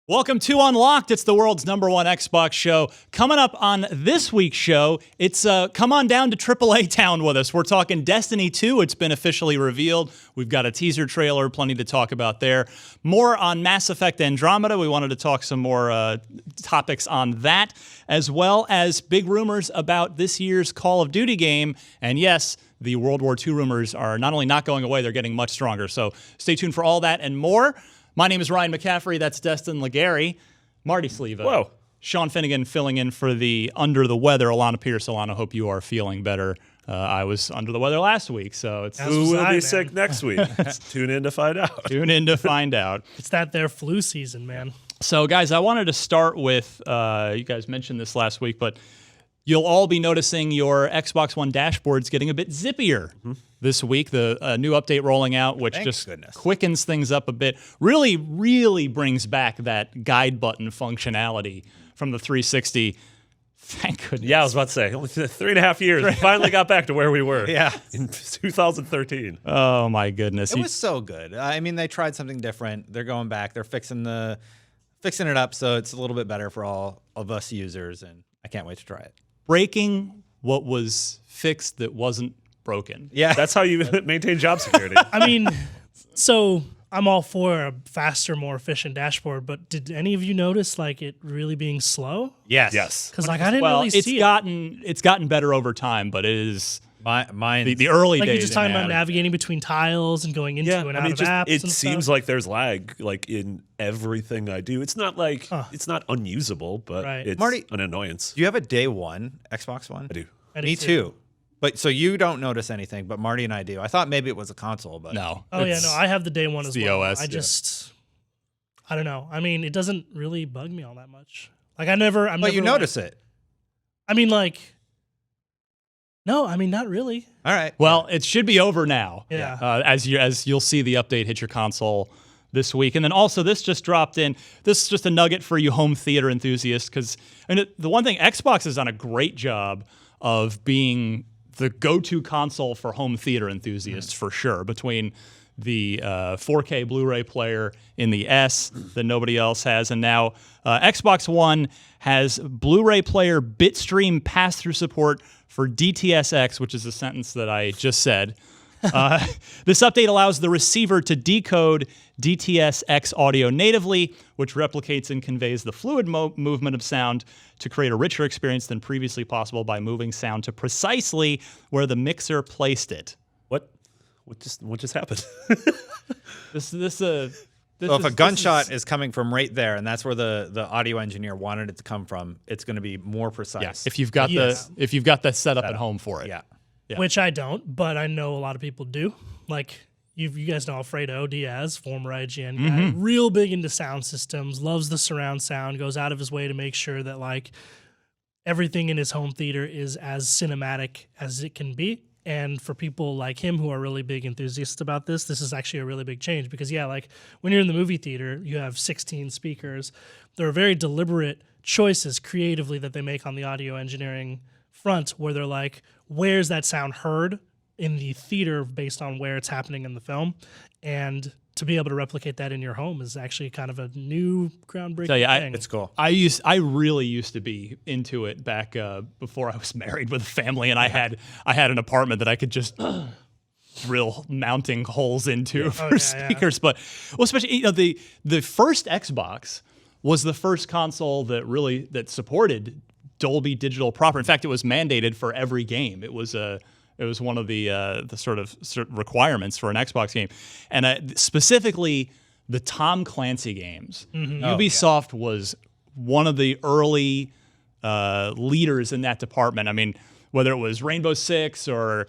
Welcome to Unlocked. It's the world's #1 Xbox show. Coming up on this week's show, it's come on down to AAA Town with us. We're talking Destiny 2. It's been officially revealed. We've got a teaser trailer, plenty to talk about there. More on Mass Effect Andromeda. We wanted to talk some more topics on that, as well as big rumors about this year's Call of Duty game. And yes, the World War II rumors are not only not going away, they're getting much stronger. So stay tuned for all that and more. My name is Ryan McCaffrey. That's Destin Legary. Marty Sleva. Whoa. Sean Finnegan filling in for the under the weather. Alana Pierce. Alana, hope you are feeling better. I was under the weather last week, so it's... Who will be sick next week? Tune in to find out. Tune in to find out. It's that their flu season, man. So, guys, I wanted to start with, you guys mentioned this last week, but you'll all be noticing your Xbox One dashboards getting a bit zippier this week. The new update rolling out, which quickens things up a bit, really brings back that guide button functionality from the 360. Thank goodness. Yeah, I was about to say, only 3.5 years. We finally got back to where we were. Yeah. In 2013. Oh, my goodness. It was so good. I mean, they tried something different. They're going back. They're fixing it up so it's a little bit better for all of us users, and I can't wait to try it. Breaking what was fixed that wasn't broken. Yeah. That's how you maintain job security. I mean, so I'm all for a faster, more efficient dashboard, but did any of you notice like it really being slow? Yes. Yes. Because like I didn't really see it. It's gotten better over time, but it is Mine. the early Like days. you're just talking about navigating between tiles and going into and out of apps. It and seems stuff. like there's lag like in everything I do. It's not like it's not unusable, but it's Marty, an annoyance. Do you have a day one Xbox One? I do. Me too. But so you don't notice anything, but Marty and I do. I thought maybe it was a console, but No. Oh yeah, no, I have the day one as the well. OS, I don't know. I mean, it doesn't really bug me all that much. Like I'm But never you notice it. I mean, like, no, I mean, not really. All right. Well, it should be over now. Yeah. As you'll see the update hit your console this week. And then also this just dropped in. This is just a nugget for you home theater enthusiasts, because the one thing, Xbox has done a great job of being the go-to console for home theater enthusiasts for sure, between the 4K Blu-ray player in the S that nobody else has, and now Xbox One has Blu-ray player bitstream pass-through support for DTSX, which is the sentence that I just said. This update allows the receiver to decode DTSX audio natively, which replicates and conveys the fluid movement of sound to create a richer experience than previously possible by moving sound to precisely where the mixer placed it. What just happened? So if a gunshot is coming from right there, and that's where the audio engineer wanted it to come from, it's going to be more precise. Yeah, if you've got the setup at home for it. Yeah. Which I don't, but I know a lot of people do. Like you guys know Alfredo Diaz, former IGN guy, real big into sound systems, loves the surround sound, goes out of his way to make sure that like everything in his home theater is as cinematic as it can be. And for people like him who are really big enthusiasts about this is actually a really big change because, like when you're in the movie theater, you have 16 speakers. There are very deliberate choices creatively that they make on the audio engineering front where they're like, where's that sound heard in the theater based on where it's happening in the film? And to be able to replicate that in your home is actually kind of a new groundbreaking thing. It's cool. I really used to be into it back before I was married with a family, and I had an apartment that I could just drill mounting holes into for speakers. But especially the first Xbox was the first console that supported Dolby Digital proper. In fact, it was mandated for every game. It was one of the sort of requirements for an Xbox game, and specifically the Tom Clancy games. Ubisoft was one of the early leaders in that department. I mean, whether it was Rainbow Six or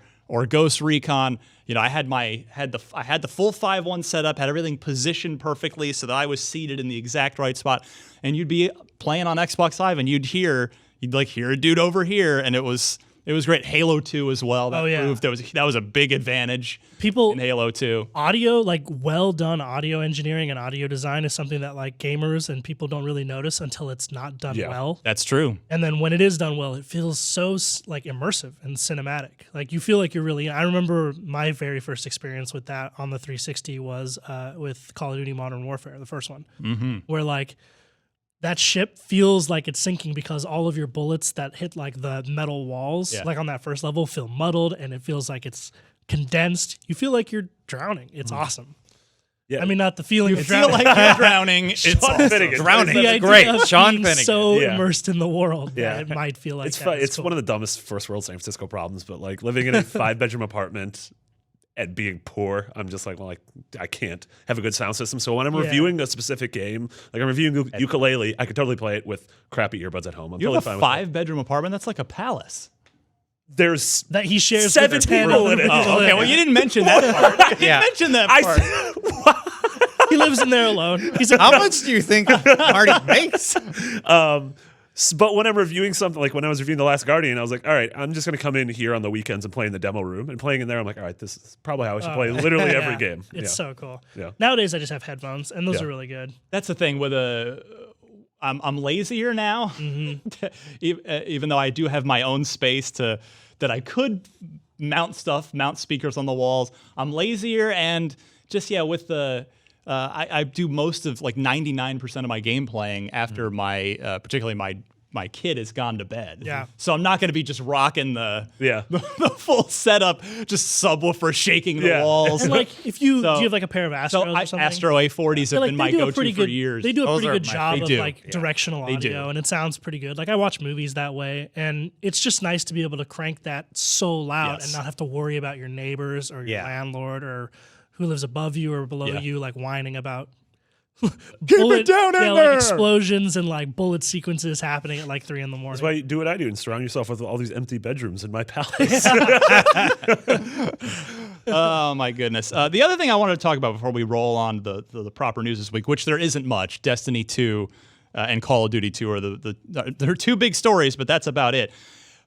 Ghost Recon, I had the full 5.1 setup, had everything positioned perfectly so that I was seated in the exact right spot, and you'd be playing on Xbox Live and you'd hear a dude over here, and it was great. Halo 2 as well. That proved that was a big advantage in Halo 2. Audio, like well done audio engineering and audio design is something that like gamers and people don't really notice until it's not done well. That's true. And then when it is done well, it feels so like immersive and cinematic. Like you feel like you're really, I remember my very first experience with that on the 360 was with Call of Duty Modern Warfare, the first one, where like that ship feels like it's sinking because all of your bullets that hit like the metal walls, like on that first level, feel muddled, and it feels like it's condensed. You feel like you're drowning. It's awesome. Yeah. I mean, not the feeling You of feel drowning. like you're drowning. It's awesome. Drowning. The That's idea great. of Sean being Finnegan. so Yeah. immersed in the world Yeah. that it might feel like It's that. fun. It's It's cool. one of the dumbest first world San Francisco problems, but like living in a 5-bedroom apartment and being poor, I'm just like, well, I can't have a good sound system. So when I'm reviewing a specific game, like I'm reviewing Ukulele, I could totally play it with crappy earbuds at home. I'm You totally have fine a with that. 5-bedroom apartment. That's like a palace. There's that he shares 7 with 10 people other in it. people. Oh, okay. Well, you didn't mention that part. You didn't mention that part. He lives in there alone. He's How much do you think Marty makes? But when I'm reviewing something, like when I was reviewing The Last Guardian, I was like, all right, I'm just going to come in here on the weekends and play in the demo room. And playing in there, I'm like, all right, this is probably how I should play literally every game. It's so cool. Yeah. Nowadays, I just have headphones, and those Yeah. are really good. That's the thing with I'm lazier now, even though I do have my own space that I could mount speakers on the walls. I'm lazier, and just with the I do most of like 99% of my game playing after my particularly my kid has gone to bed. Yeah. So I'm not going to be just rocking the full setup, just subwoofer shaking the walls. And like, if you So- do you have like a pair of Astros or something? Astro A40s have Like, been they my do a go-to pretty for good- years. They do a Those pretty are good my job of do. like directional They do. audio, and it sounds pretty good. Like I watch movies that way, and it's just nice to be able to crank that so loud Yes. and not have to worry about your neighbors or your Yeah. landlord or who lives above you or below Yeah. you, like whining about it down in like there! explosions and like bullet sequences happening at like 3 a.m. That's why you do what I do and surround yourself with all these empty bedrooms in my palace. Oh my goodness! The other thing I wanted to talk about before we roll on the proper news this week, which there isn't much. Destiny 2 and Call of Duty 2 are they're two big stories, but that's about it.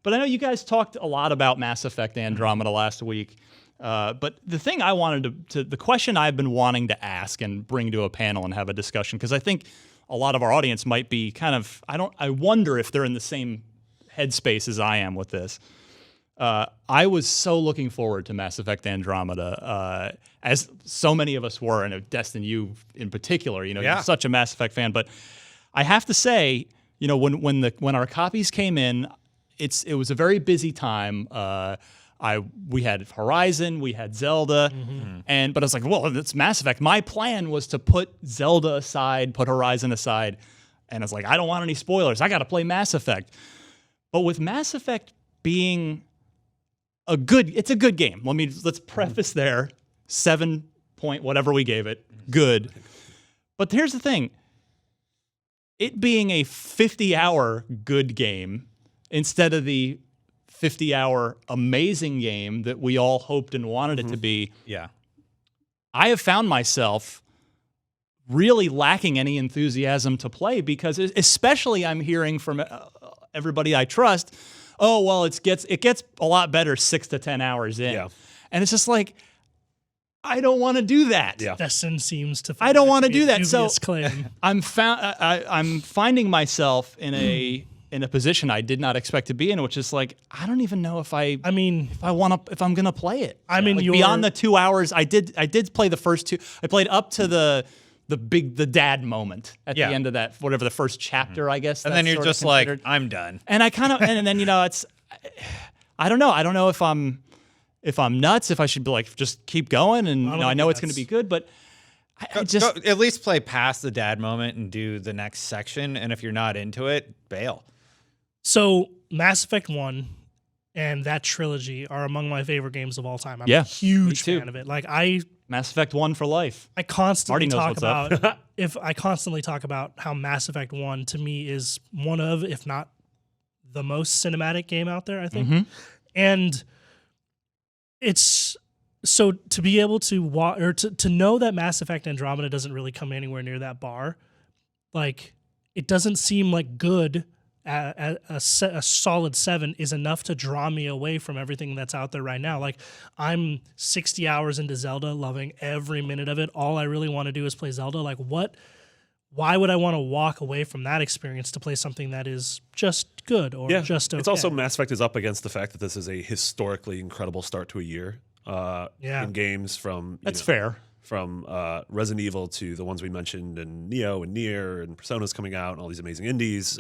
But I know you guys talked a lot about Mass Effect Andromeda last week. But the thing I wanted the question I've been wanting to ask and bring to a panel and have a discussion, because I think a lot of our audience might be I wonder if they're in the same headspace as I am with this. I was so looking forward to Mass Effect Andromeda, as so many of us were, and Destin, you in particular. You're such a Mass Effect fan. But I have to say, when our copies came in, it was a very busy time. We had Horizon, we had Zelda, but I was like, well, it's Mass Effect. My plan was to put Zelda aside, put Horizon aside, and I was like, I don't want any spoilers. I got to play Mass Effect. But with Mass Effect being it's a good game. Let's preface there, 7 point whatever we gave it, good. But here's the thing: it being a 50-hour good game instead of the 50-hour amazing game that we all hoped and wanted it to be. Yeah. I have found myself really lacking any enthusiasm to play because, especially, I'm hearing from everybody I trust, oh well, it gets a lot better 6 to 10 hours in, and it's just like, I don't want to do that. Yeah. Destin seems to. I don't want to do that. So claim. I'm finding myself in a position I did not expect to be in, which is like, I don't even know if I'm gonna play it. I mean, beyond the 2 hours, I did play the first 2. I played up to the dad moment at the end of that, whatever the first chapter, I guess. And then you're just like, I'm done. And I kind of, and then it's, I don't know. I don't know if I'm nuts, if I should be like just keep going, and I know it's going to be good, but I just Go, at least play past the dad moment and do the next section. And if you're not into it, bail. So Mass Effect 1 and that trilogy are among my favorite games of all time. I'm a me huge too. fan of it. Like I Mass Effect 1 for life. constantly Marty knows talk what's about I constantly talk about how Mass Effect 1 to me is one of, if not the most cinematic game out there, I think. And it's so to be able to to know that Mass Effect Andromeda doesn't really come anywhere near that bar, like it doesn't seem like good. A solid 7 is enough to draw me away from everything that's out there right now. Like I'm 60 hours into Zelda, loving every minute of it. All I really want to do is play Zelda. Like why would I want to walk away from that experience to play something that is just good or just okay? It's also, Mass Effect is up against the fact that this is a historically incredible start to a year in games from... That's fair. from Resident Evil to the ones we mentioned, and Neo and Nier and Persona's coming out, and all these amazing indies.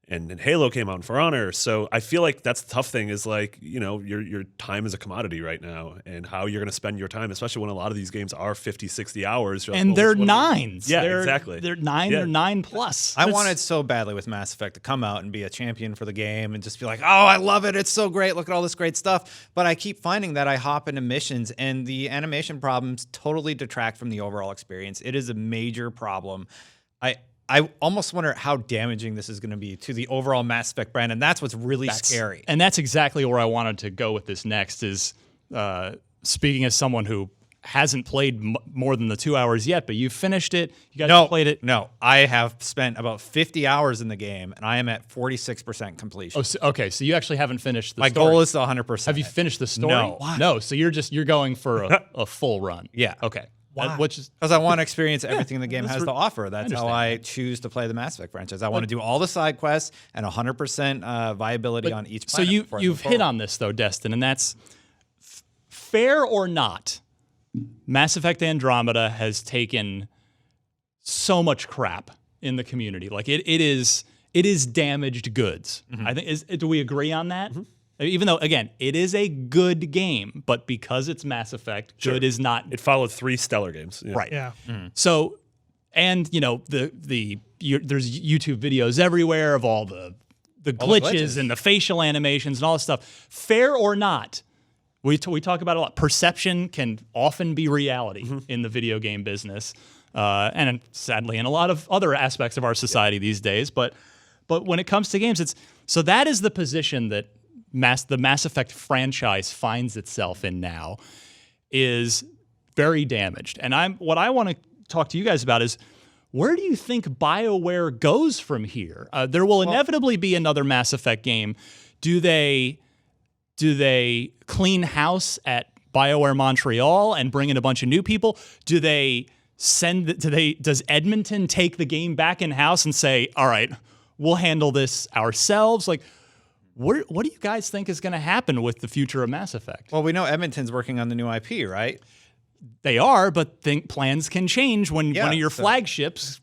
And Halo came out, and For Honor. So I feel like that's the tough thing is like, your time is a commodity right now, and how you're going to spend your time, especially when a lot of these games are 50, 60 hours. And they're nines. Yeah, exactly. They're 9 or 9+. I wanted so badly with Mass Effect to come out and be a champion for the game and just be like, oh, I love it. It's so great. Look at all this great stuff. But I keep finding that I hop into missions and the animation problems totally detract from the overall experience. It is a major problem. I almost wonder how damaging this is going to be to the overall Mass Effect brand, and that's what's really scary. And that's exactly where I wanted to go with this next is speaking as someone who hasn't played more than the 2 hours yet, but you've finished it. You guys played it? No, I have spent about 50 hours in the game, and I am at 46% completion. Oh, okay. So you actually haven't finished the My story. goal is to 100%. Have you finished the story? No. No. So you're going for a full run. Yeah. Okay. Why? Which is Because I want to experience everything the game has to offer. That's how understand I choose to play the Mass Effect franchise. I want to do all the side quests and 100% viability on each so planet. you've before I move hit forward. on this though, Destin, and that's fair or not. Mass Effect Andromeda has taken so much crap in the community. Like it is damaged goods. I think do we agree on that? Even though, again, it is a good game, but because it's Mass Effect, good is not It followed 3 stellar games. Yeah. right. Yeah. So, and there's YouTube videos everywhere of all the glitches and the facial animations and all this stuff. Fair or not, we talk about it a lot. Perception can often be reality in the video game business, and sadly in a lot of other aspects of our society these days. But when it comes to games, so that is the position that the Mass Effect franchise finds itself in now, is very damaged. And what I want to talk to you guys about is, where do you think BioWare goes from here? There will inevitably be another Mass Effect game. Do they clean house at BioWare Montreal and bring in a bunch of new people? Does Edmonton take the game back in house and say, all right, we'll handle this ourselves? Like, what do you guys think is going to happen with the future of Mass Effect? Well, we know Edmonton's working on the new IP, right? They are, but plans can change when one of your so- flagships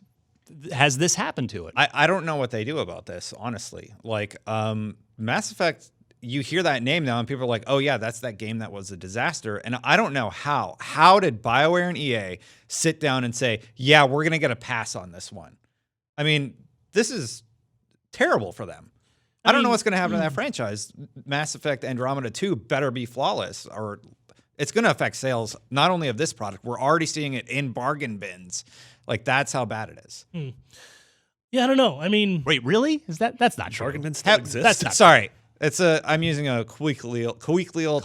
has this happen to it. I don't know what they do about this, honestly. Like, Mass Effect, you hear that name now and people are like, oh yeah, that's that game that was a disaster. And I don't know how. How did BioWare and EA sit down and say, yeah, we're going to get a pass on this one? I mean, this is terrible for them. I don't know what's going to happen to that franchise. Mass Effect Andromeda 2 better be flawless, or it's going to affect sales not only of this product. We're already seeing it in bargain bins. Like, that's how bad it is. Yeah, I don't know. I mean, Wait, really? That's not true. Bargain bins still exist. That's not Sorry. I'm using a colloquial Colloquial.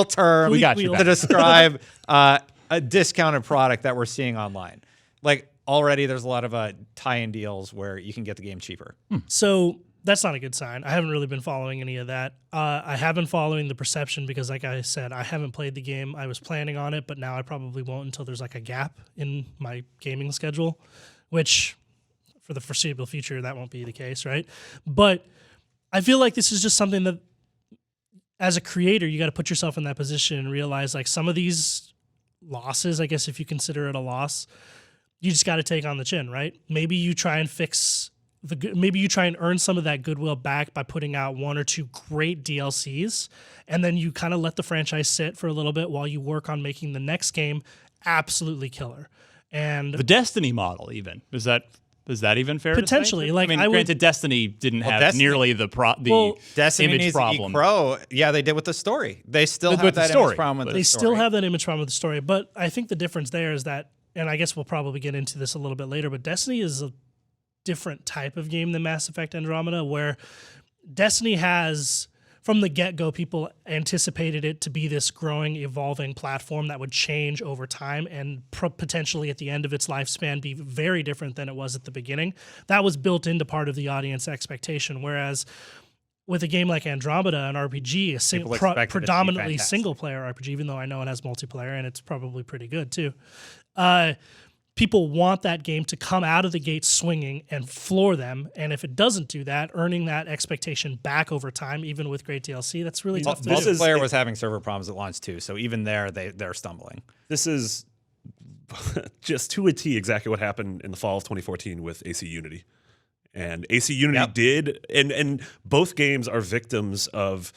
term We got you to back. describe a discounted product that we're seeing online. Like, already there's a lot of tie-in deals where you can get the game cheaper. so that's not a good sign. I haven't really been following any of that. I have been following the perception because, like I said, I haven't played the game. I was planning on it, but now I probably won't until there's like a gap in my gaming schedule, which for the foreseeable future, that won't be the case, right? But I feel like this is just something that, as a creator, you got to put yourself in that position and realize, like, some of these losses, I guess if you consider it a loss, you just got to take on the chin, right? Maybe you try and maybe you try and earn some of that goodwill back by putting out 1 or 2 great DLCs, and then you kind of let the franchise sit for a little bit while you work on making the next game absolutely killer. And The Destiny model, even. Is that even fair? Potentially, to say? like, I mean, I would- granted, Destiny didn't have Destiny- nearly the Destiny image needs problem. to grow. Yeah, they did with the story. They still With have the that story, image problem with but- the they story. still have that image problem with the story. But I think the difference there is that, and I guess we'll probably get into this a little bit later, but Destiny is a different type of game than Mass Effect Andromeda, where Destiny has, from the get-go, people anticipated it to be this growing, evolving platform that would change over time and potentially at the end of its lifespan be very different than it was at the beginning. That was built into part of the audience expectation, whereas with a game like Andromeda, an RPG, People expected it to be predominantly fantastic. single-player RPG, even though I know it has multiplayer and it's probably pretty good too. people want that game to come out of the gate swinging and floor them. And if it doesn't do that, earning that expectation back over time, even with great DLC, that's really tough to do. Multiplayer was having server problems at launch too, so even there they're stumbling. This is just to a T exactly what happened in the fall of 2014 with AC Unity. And AC Unity did, and both games are victims of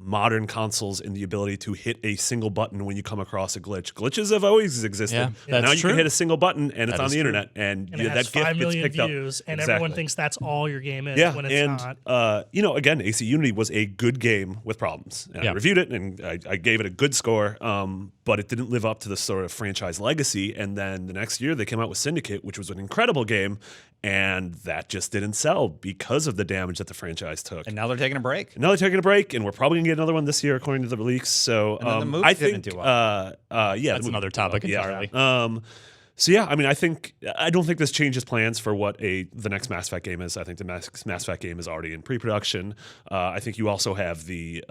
modern consoles in the ability to hit a single button when you come across a glitch. Glitches have always existed. Yeah, that's now you true. can hit a single button and it's That on is the true. internet, and, And it has that GIF 5 gets million picked views, up. and Exactly. everyone thinks that's all your game is Yeah, when it's and not. again, AC Unity was a good game with problems. And I reviewed it and I gave it a good score, but it didn't live up to the sort of franchise legacy. And then the next year they came out with Syndicate, which was an incredible game, and that just didn't sell because of the damage that the franchise took. And now they're taking a break. Now they're taking a break, and we're probably gonna get another one this year, according to the leaks. So And then the movie I didn't think, do well. That's another topic entirely. So yeah, I mean, I don't think this changes plans for what the next Mass Effect game is. I think the Mass Effect game is already in pre-production. I think you also have the,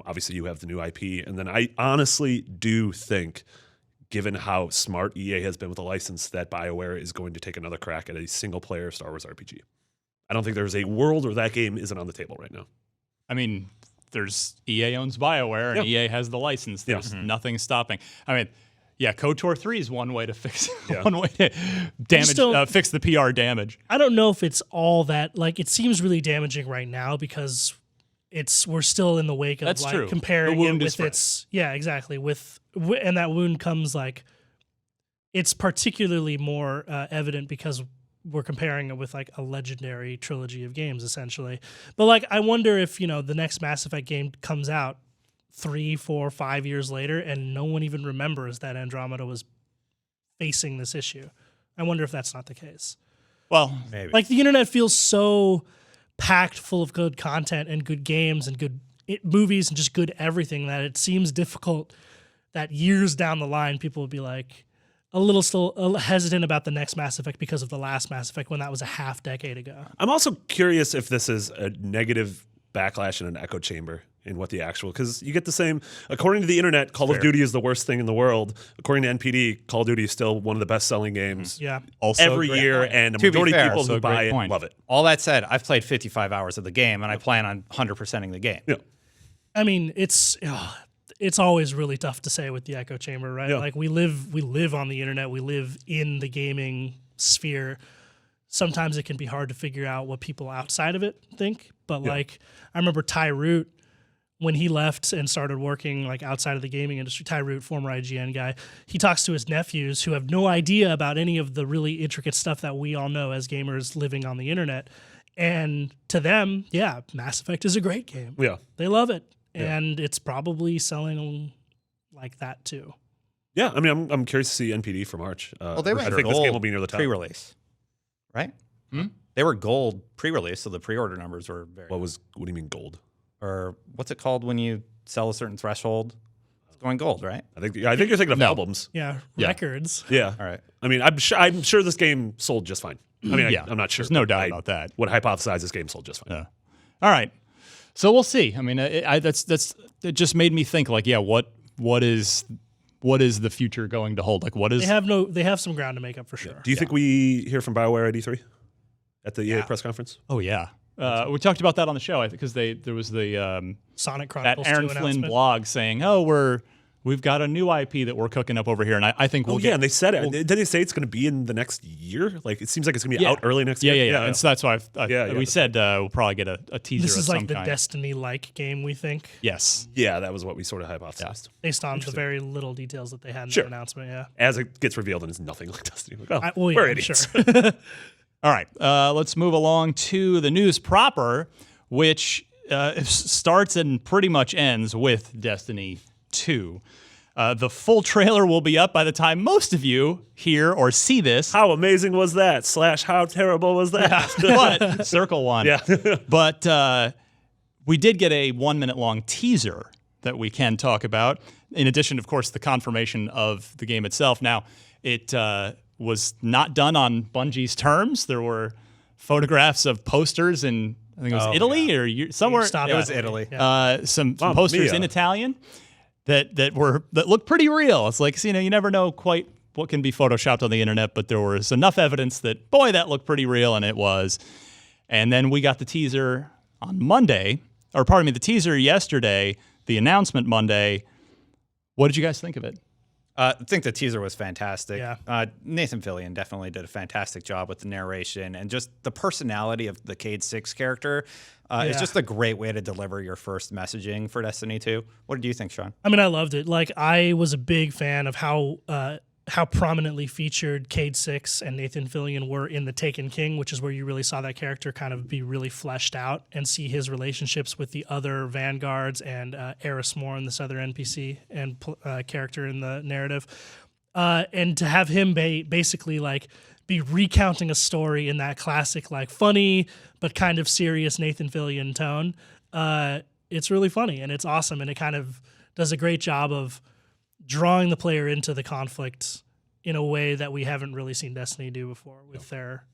obviously you have the new IP, and then I honestly do think, given how smart EA has been with the license, that BioWare is going to take another crack at a single-player Star Wars RPG. I don't think there's a world where that game isn't on the table right now. I mean, there's EA owns BioWare, and EA has the license. There's nothing stopping. I mean, yeah, KOTOR 3 is one way to fix one way to fix the PR damage. I don't know if it's all that, like, it seems really damaging right now because we're still in the wake of That's true. comparing The wound it is with its exactly and that wound comes like it's particularly more evident because we're comparing it with like a legendary trilogy of games essentially. But like I wonder if the next Mass Effect game comes out 3, 4, 5 years later and no one even remembers that Andromeda was facing this issue. I wonder if that's not the case. Well, Maybe. Like the internet feels so packed full of good content and good games and good movies and just good everything that it seems difficult that years down the line people would be like a little still hesitant about the next Mass Effect because of the last Mass Effect when that was a half decade ago. I'm also curious if this is a negative backlash in an echo chamber in what the actual, because you get the same, according to the internet, Call of Duty is the worst thing in the world. According to NPD, Call of Duty is still one of the best selling games Yeah. also every great year, point. and a To be majority fair, of people also who a great buy it point. love it. All that said, I've played 55 hours of the game, and I plan on 100%ing the game. Yeah. I mean, it's always really tough to say with the echo chamber, right? Yeah. Like we live on the internet, we live in the gaming sphere. Sometimes it can be hard to figure out what people outside of it think. But like I remember Ty Root, when he left and started working like outside of the gaming industry, Ty Root, former IGN guy, he talks to his nephews who have no idea about any of the really intricate stuff that we all know as gamers living on the internet. And to them, yeah, Mass Effect is a great game. Yeah. They love it. And it's probably selling like that too. Yeah, I mean, I'm curious to see NPD for March. Well, they were I think this game will be near the top. pre-release, right? They were gold pre-release, so the pre-order numbers were very. What do you mean gold? Or what's it called when you sell a certain threshold? It's going gold, right? I think you're thinking of albums. Yeah, Yeah. records. Yeah. All right. I mean, I'm sure this game sold just fine. I mean, Yeah, I'm not sure. there's no but doubt I about that. Would hypothesize this game sold just fine. Yeah. All right. So we'll see. I mean, it just made me think like, yeah, what is the future going to hold? Like, what is They have some ground to make up for sure. Do you think we hear from BioWare at E3 at the EA press conference? Oh yeah. We talked about that on the show, I think, because there was the Sonic that Chronicles Aaron 2 Flynn announcement? blog saying, "Oh, we've got a new IP that we're cooking up over here," and I think we'll And they said it. Did they say it's going to be in the next year? Like, it seems like it's going to be out early next year. Yeah. And so that's why we that's said we'll probably get a teaser. This is of like some the kind. Destiny-like game, we think, Yes. Yeah, that was what we sort of hypothesized. based on the very little details that they had in Sure. the announcement. Yeah. As it gets revealed, and it's nothing like Destiny. Like, oh, Well, yeah, we're I'm idiots. sure. All right, let's move along to the news proper, which starts and pretty much ends with Destiny 2. The full trailer will be up by the time most of you hear or see this. How amazing was that? / how terrible was that? But circle one. Yeah. But we did get a 1 minute long teaser that we can talk about. In addition, of course, the confirmation of the game itself. Now, it was not done on Bungie's terms. There were photographs of posters in, I think it was Italy or somewhere. Stop It it. was Italy. Some Mamma posters mia. in Italian that looked pretty real. It's like, you never know quite what can be photoshopped on the internet, but there was enough evidence that, boy, that looked pretty real, and it was. And then we got the teaser on Monday, or pardon me, the teaser yesterday, the announcement Monday. What did you guys think of it? I think the teaser was fantastic. Yeah. Nathan Fillion definitely did a fantastic job with the narration and just the personality of the Cade 6 character. It's just a great way to deliver your first messaging for Destiny 2. What did you think, Sean? I mean, I loved it. Like, I was a big fan of how prominently featured Cade 6 and Nathan Fillion were in the Taken King, which is where you really saw that character kind of be really fleshed out and see his relationships with the other Vanguards and Eris Morn, this other NPC and character in the narrative. And to have him basically like be recounting a story in that classic, like funny but kind of serious Nathan Fillion tone, it's really funny and it's awesome. And it kind of does a great job of drawing the player into the conflict in a way that we haven't really seen Destiny do before with their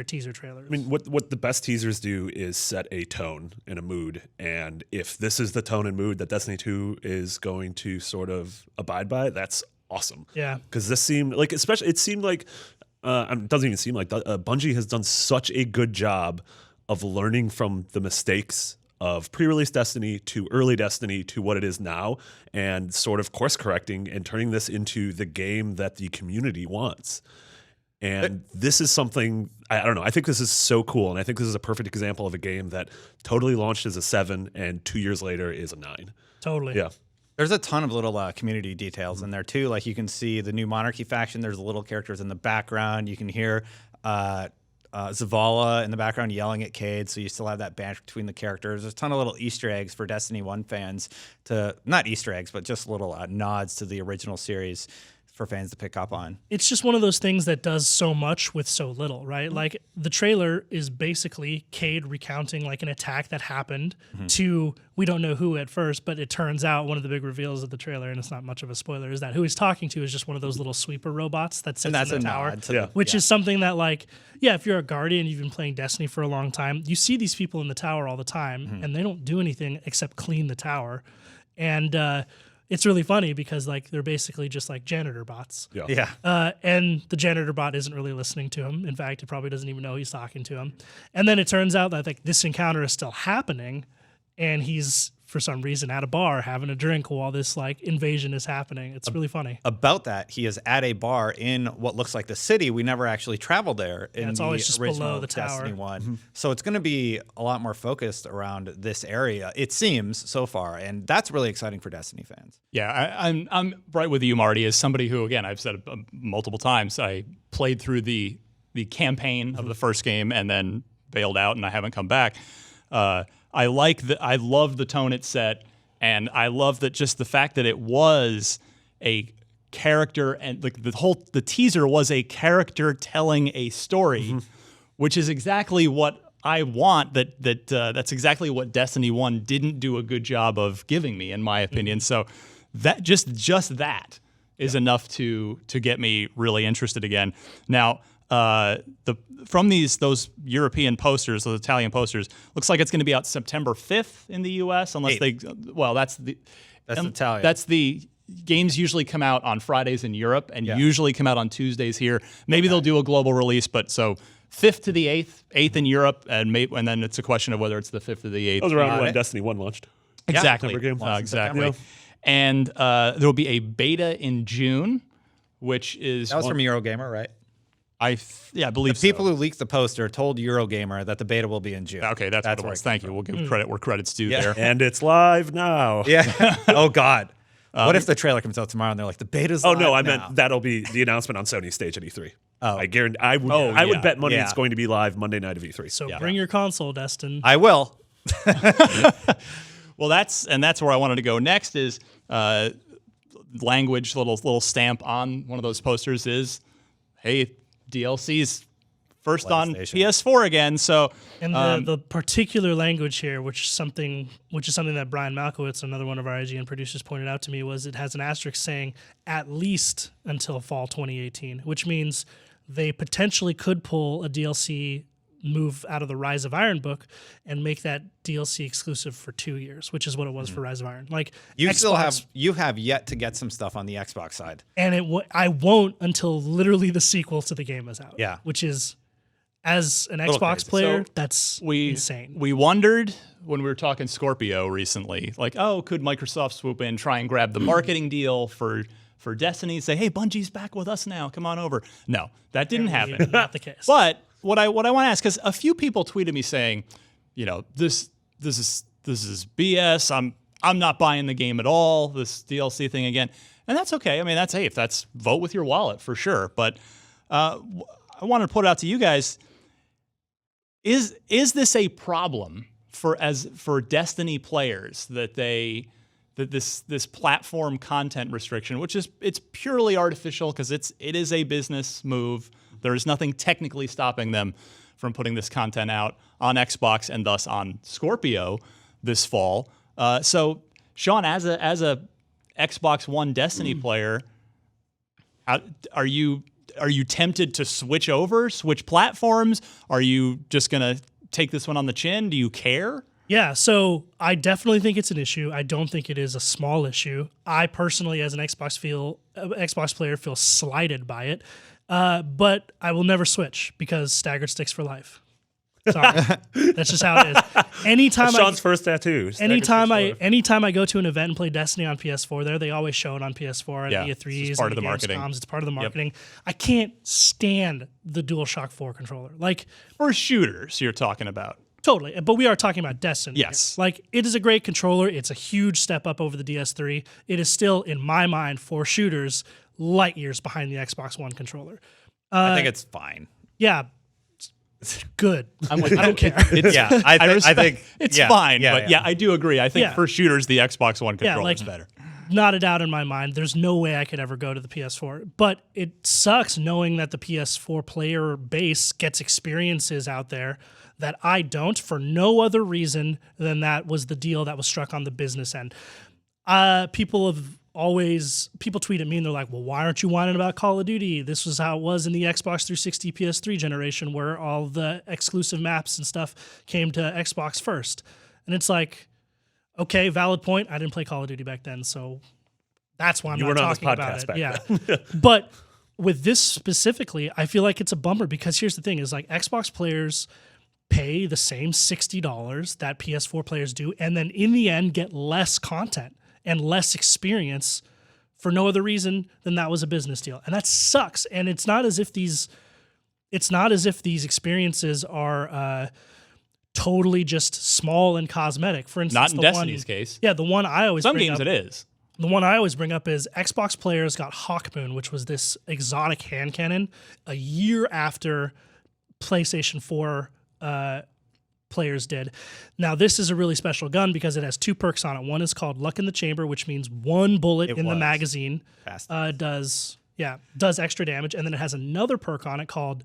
teaser trailers. I mean, what the best teasers do is set a tone and a mood, and if this is the tone and mood that Destiny 2 is going to sort of abide by, that's awesome. Yeah, because this seemed like, especially, it seemed like it doesn't even seem like Bungie has done such a good job of learning from the mistakes of pre-release Destiny to early Destiny to what it is now, and sort of course correcting and turning this into the game that the community wants. And this is something, I don't know, I think this is so cool, and I think this is a perfect example of a game that totally launched as a 7 and 2 years later is a 9. totally. Yeah. There's a ton of little community details in there too. Like you can see the new Monarchy faction. There's little characters in the background. You can hear Zavala in the background yelling at Cade, so you still have that banter between the characters. There's a ton of little Easter eggs for Destiny 1 fans not Easter eggs, but just little nods to the original series for fans to pick up on. It's just one of those things that does so much with so little, right? Like the trailer is basically Cade recounting like an attack that happened to, we don't know who at first, but it turns out one of the big reveals of the trailer, and it's not much of a spoiler, is that who he's talking to is just one of those little sweeper robots that sits in the tower, which is something that like, yeah, if you're a Guardian, you've been playing Destiny for a long time, you see these people in the tower all the time and they don't do anything except clean the tower. And, it's really funny because like they're basically just like janitor bots. And the janitor bot isn't really listening to him. In fact, it probably doesn't even know he's talking to him. And then it turns out that like this encounter is still happening, and he's for some reason at a bar having a drink while this like invasion is happening. It's really funny. About that, he is at a bar in what looks like the city. We never actually traveled there in it's the always just original below the tower. Destiny 1. So it's going to be a lot more focused around this area, it seems, so far. And that's really exciting for Destiny fans. Yeah, I'm right with you, Marty. As somebody who, again, I've said it multiple times, I played through the campaign of the first game and then bailed out, and I haven't come back. I love the tone it set, and I love that just the fact that it was a character, and like the teaser was a character telling a story, which is exactly what I want. That's exactly what Destiny 1 didn't do a good job of giving me, in my opinion. So that just that is enough to get me really interested again. Now, from those European posters, those Italian posters, looks like it's going to be out September 5th in the U.S. Unless that's Italian. That's the games usually come out on Fridays in Europe and usually come out on Tuesdays here. Maybe they'll do a global release, but so 5th to the 8th in Europe, and then it's a question of whether it's the 5th or the 8th. That was around when Destiny 1 launched. Exactly. Exactly. And there will be a beta in June, which is That was from Eurogamer, right? I believe the people who leaked the poster told Eurogamer that the beta will be in June. Okay, that's what it was. Thank you. We'll give credit where credit's due there. And it's live now. Yeah. Oh, God. What if the trailer comes out tomorrow and they're like, the beta's live no, I now? meant that'll be the announcement on Sony's stage at E3. Oh. I guarantee. I would bet money it's going to be live Monday night of E3. So bring your console, Destin. I will. Well, that's where I wanted to go next is language, little stamp on one of those posters is, hey, DLC's first on PS4 again. So and the particular language here, which is something that Brian Malkowitz, another one of our IGN producers, pointed out to me, was it has an asterisk saying at least until fall 2018, which means they potentially could pull a DLC move out of the Rise of Iron book and make that DLC exclusive for 2 years, which is what it was for Rise of Iron. Like you have yet to get some stuff on the Xbox side, and I won't until literally the sequel to the game is out. Yeah. Which is, as an Xbox crazy. player, So that's we insane. We wondered when we were talking Scorpio recently, like, oh, could Microsoft swoop in, try and grab the marketing deal for Destiny, say, hey, Bungie's back with us now, come on over. No, that didn't happen. Not the case. But what I want to ask, because a few people tweeted me saying, you know, this is BS. I'm not buying the game at all. This DLC thing again, and that's okay. I mean, if that's vote with your wallet for sure. But I wanted to put it out to you guys: is this a problem for Destiny players that this platform content restriction, which it's purely artificial because it is a business move. There is nothing technically stopping them from putting this content out on Xbox and thus on Scorpio this fall. So, Sean, as a Xbox One Destiny player, are you tempted to switch platforms? Are you just gonna take this one on the chin? Do you care? Yeah, so I definitely think it's an issue. I don't think it is a small issue. I personally, as an Xbox player, feel slighted by it. But I will never switch because staggered sticks for life. Sorry, that's just how it is. That's Sean's first tattoo. Anytime I go to an event and play Destiny on PS4, they always show it on PS4 at E3s. It's part of the marketing. It's part of the marketing. I can't stand the DualShock 4 controller. Like, for shooters, you're talking about. Totally, but we are talking about Destiny. Yes. Here. Like, it is a great controller. It's a huge step up over the DS3. It is still, in my mind, for shooters, light years behind the Xbox One controller. I think it's fine. Yeah, it's good. I don't care. I think it's yeah, fine, yeah, but I do agree. I think for shooters, the Xbox One controller is better. Not a doubt in my mind. There's no way I could ever go to the PS4. But it sucks knowing that the PS4 player base gets experiences out there that I don't, for no other reason than that was the deal that was struck on the business end. People tweet at me and they're like, well, why aren't you whining about Call of Duty? This was how it was in the Xbox 360 PS3 generation where all the exclusive maps and stuff came to Xbox first. And it's like, okay, valid point. I didn't play Call of Duty back then, so that's why I'm not talking about it. Yeah. But with this specifically, I feel like it's a bummer because here's the thing is like Xbox players pay the same $60 that PS4 players do and then in the end get less content and less experience for no other reason than that was a business deal. And that sucks. And it's not as if these experiences are totally just small and cosmetic. For instance, not in Destiny's case. Yeah, the one I always some bring games up, it is. The one I always bring up is Xbox players got Hawkmoon, which was this exotic hand cannon, a year after PlayStation 4 players did. Now, this is a really special gun because it has two perks on it. One is called Luck in the Chamber, which means one bullet in the magazine does extra damage, and then it has another perk on it called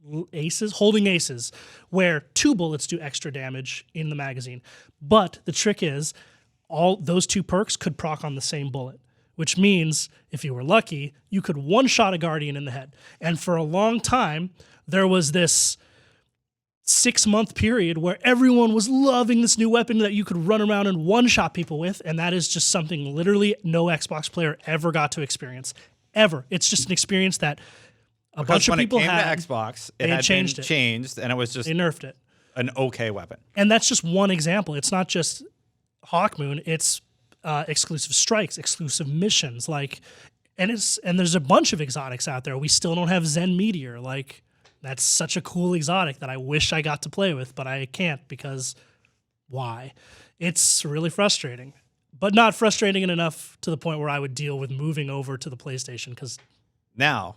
Holding Aces, where two bullets do extra damage in the magazine. But the trick is, all those two perks could proc on the same bullet, which means if you were lucky, you could one-shot a Guardian in the head. And for a long time, there was this 6-month period where everyone was loving this new weapon that you could run around and one-shot people with, and that is just something literally no Xbox player ever got to experience. Ever. It's just an experience that a bunch of people had. When it came to Xbox, it had changed, and it was just they nerfed it. An okay weapon. And that's just one example. It's not just Hawkmoon, it's exclusive strikes, exclusive missions, and there's a bunch of exotics out there. We still don't have Zen Meteor. That's such a cool exotic that I wish I got to play with, but I can't because why? It's really frustrating, but not frustrating enough to the point where I would deal with moving over to the PlayStation because now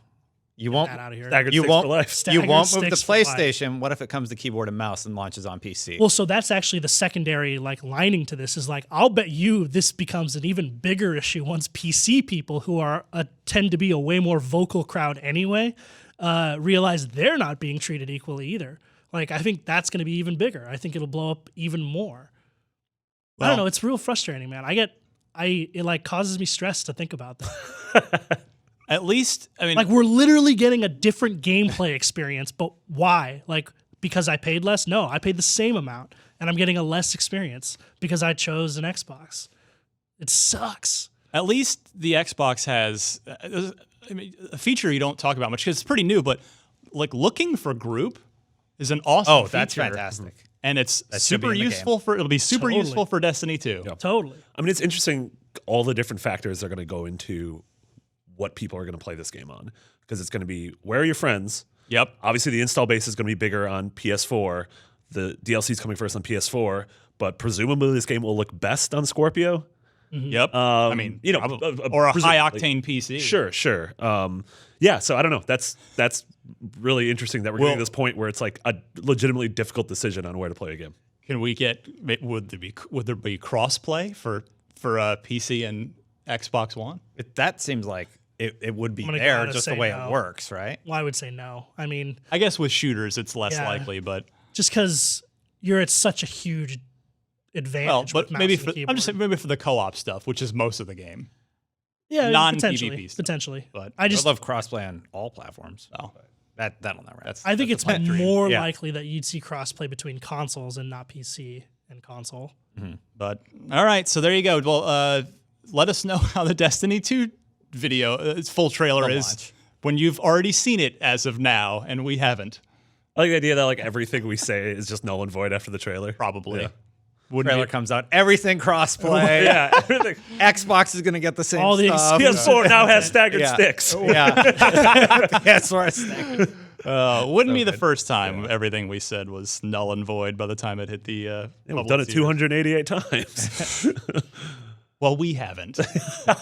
you won't. Out of here. You won't move the sticks for PlayStation. What if it comes to keyboard and mouse and launches on PC? Well, so that's actually the secondary lining to this is I'll bet you this becomes an even bigger issue once PC people who are tend to be a way more vocal crowd anyway realize they're not being treated equally either. I think that's going to be even bigger. I think it'll blow up even more. Well, I don't know. It's real frustrating, man. It causes me stress to think about that. At least, I mean, we're literally getting a different gameplay experience, but why? because I paid less? No, I paid the same amount, and I'm getting a less experience because I chose an Xbox. It sucks. At least the Xbox has a feature you don't talk about much because it's pretty new, but like looking for group is an awesome feature. That's fantastic. And it's That should super be in the useful it'll be super Totally. useful for Destiny 2. Yeah. Totally. I mean, it's interesting all the different factors are going to go into what people are going to play this game on, because it's going to be where are your friends? Yep. Obviously, the install base is going to be bigger on PS4. The DLC is coming first on PS4, but presumably this game will look best on Scorpio. Yep. I mean, you know, or a presumably. high octane PC. Sure. Yeah, so I don't know. That's really interesting that we're getting to this point where it's like a legitimately difficult decision on where to play a game. Can we get? Would there be crossplay for PC and Xbox One? That seems like it would be I'm gonna there, gotta just the say way no. it works, right? Well, I would say no. I mean, I guess with shooters it's less Yeah. likely, but just because you're at such a huge advantage. but with mouse maybe and for, I'm keyboard. just saying maybe for the co-op stuff, which is most of the game. yeah, non-PvP potentially, stuff. potentially. But I just I'd love crossplay on all platforms. Oh. That'll never happen. I think it's pipe dream. more Yeah. likely that you'd see crossplay between consoles and not PC and console. But all right, so there you go. Well, let us know how the Destiny 2 video, its full trailer The is launch. when you've already seen it as of now, and we haven't. I like the idea that like everything we say is just null and void after the trailer. Probably. Yeah. Wouldn't Trailer be- comes out, everything crossplay. Yeah, everything. Xbox is gonna get the same All the stuff. exclusive- PS4 now has staggered Yeah. sticks. Yeah, that's where I stand. wouldn't be the first time everything we said was null and void by the time it hit the. Yeah, we've public done it theaters. 288 times. Well, we haven't.